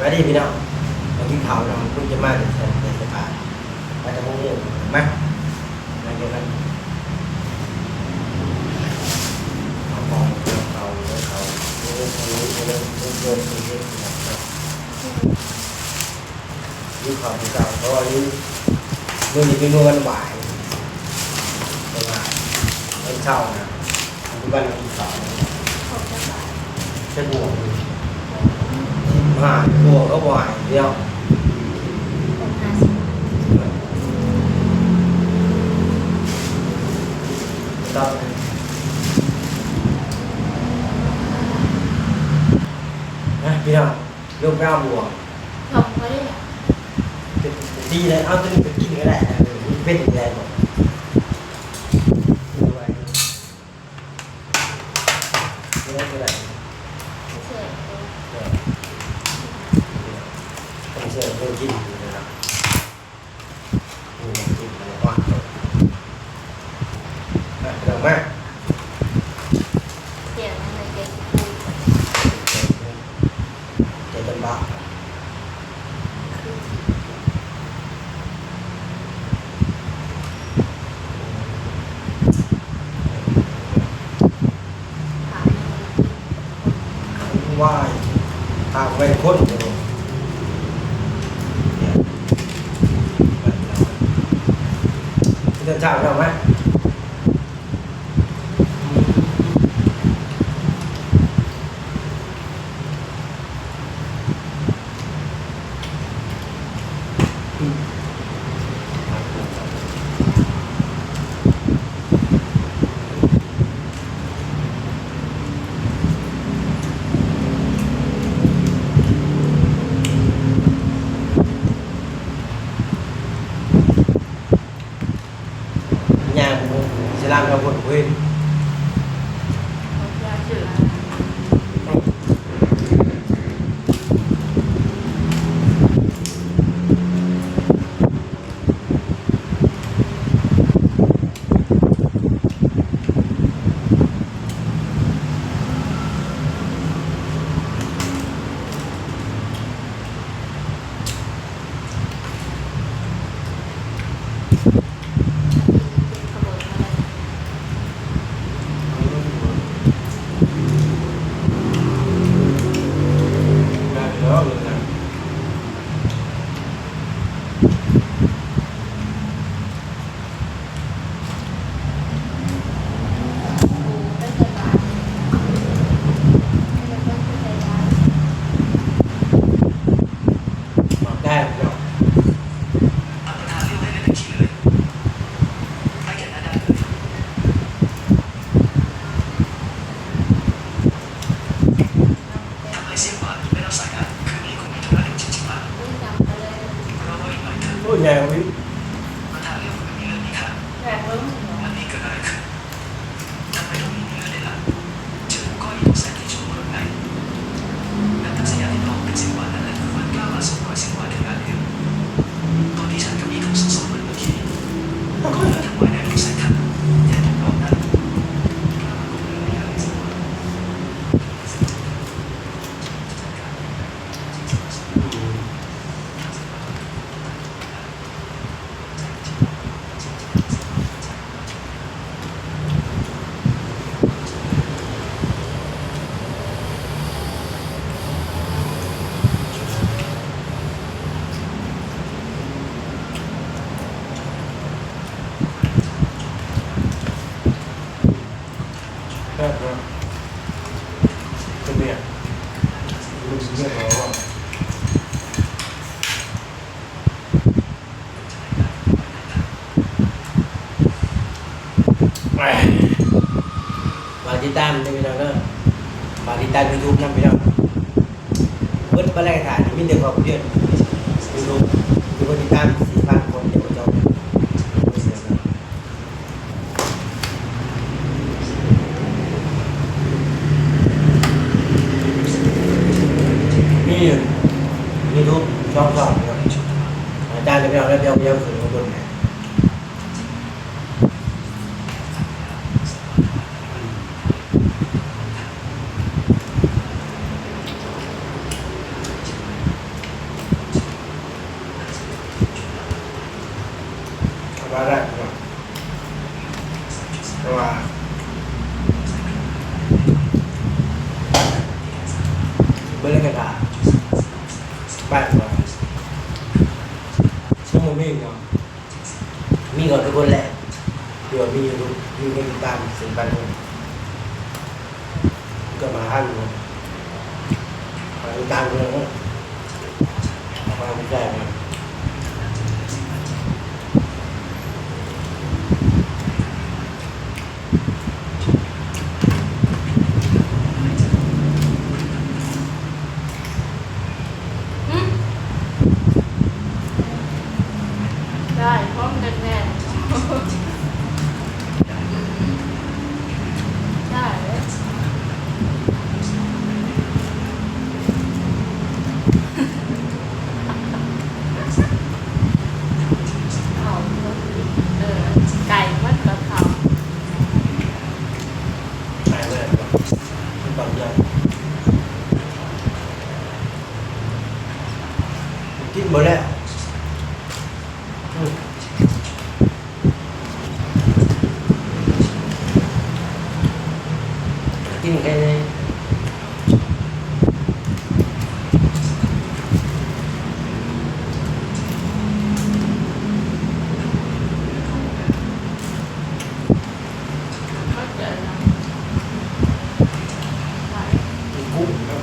มาดิพี่น้องมากินข้าวเราคุณจะมาในสภามาจะมุ่งมามาเดียวกันเอาของเขาเรื่องยุ่งข่าวที่เก่าเพราะว่ายุ่งเรื่องนี้เป็นเรื่องหวานเป็นหวานเป็นเช่านะที่บ้านเรากินข้าวใช่บวกบวกก็หวานเดียวต้องนะพี่น้องลูกแก้วบวกทำก็ได้แหละดีเลยเอาตัวนี้ไปกินก็ได้เป็นอย่างไรหมดไม่ได้เสร็จต้องเชื่อต้องกินนะครับกินอะไรก่อนเดี๋ยวมาเดี๋ยวมันเลยเก็บจะจำบ้าว่าทางไปค้นเลยเดินทางเราไหมnhà của sẽ làm cho quận quên ยาจืดขบวนอะไร đó là đây rồi ôi nhà quý แรงเริ่มđây rồi cái này lúc sinh nhật rồi và đi tan đây nào đó và đi tan YouTube năm nào vứt ba lê thả thì mình được học điện YouTube thì có đi tan thì bạn còn để cho YouTube cho ta được nào đeo khử khuẩn này บริการบ้านเราชั่วโมงมีเนาะมีก่อนทุกคนแหละเดี๋ยวมีอยู่มีคนติดตามสิ่งบันเทิงก็มาห้างเลยมาติดตามเลยนะมาไม่ได้มาได้พร้อมกันแน่ได้เลยเอาไก่มัดกระเพรา หายไปไหนวะตอนยังกินหมดแล้วกินแค่นี้ ก็เจอนะใช่ กินกุ้งครับ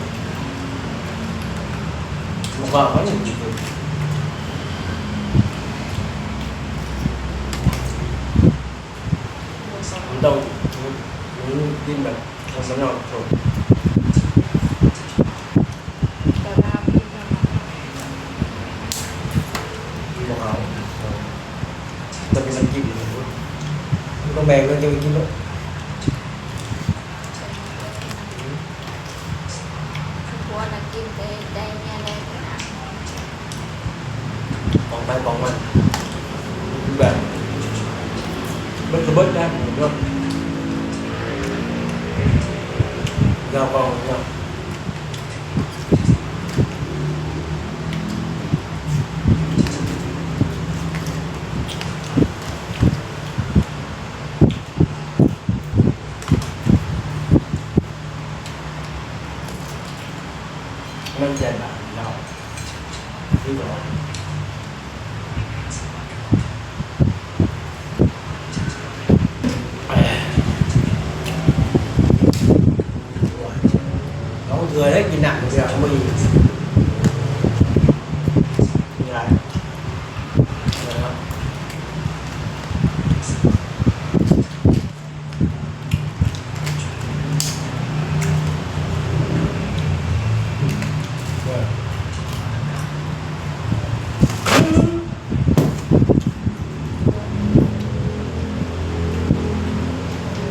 มันก็เขาอย่างกินกุ้งมันต้องมันกินแบบธรรมชาติสด แต่น้ำที่ทำ กินของเขาจะเป็นน้ำจิ้มมันต้องแบ่งกันเยอะกินแล้ว หัวนักกินได้เนี่ยได้ขนาด มองไปมองมันแบบมันก็เบิดได้เหมือนกันยาวกองยาวมันจะหนาเราที่บอกเขาเคยได้กินหนักเดียวมีอะไรนะครับ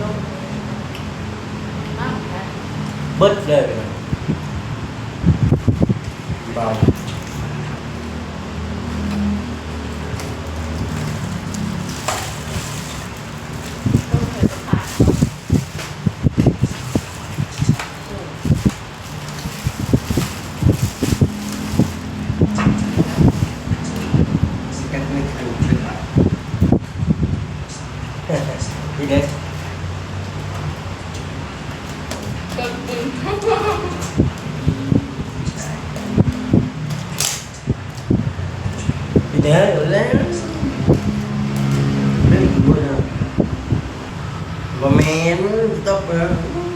ลงมากนะ เบิดเลยเบา ต้องเคยผ่าน กันไม่ถูกขึ้นมาพี่เด็ก เกินจริง พี่เด็กแล้วไม่รู้นะว่าแม่นตบเลย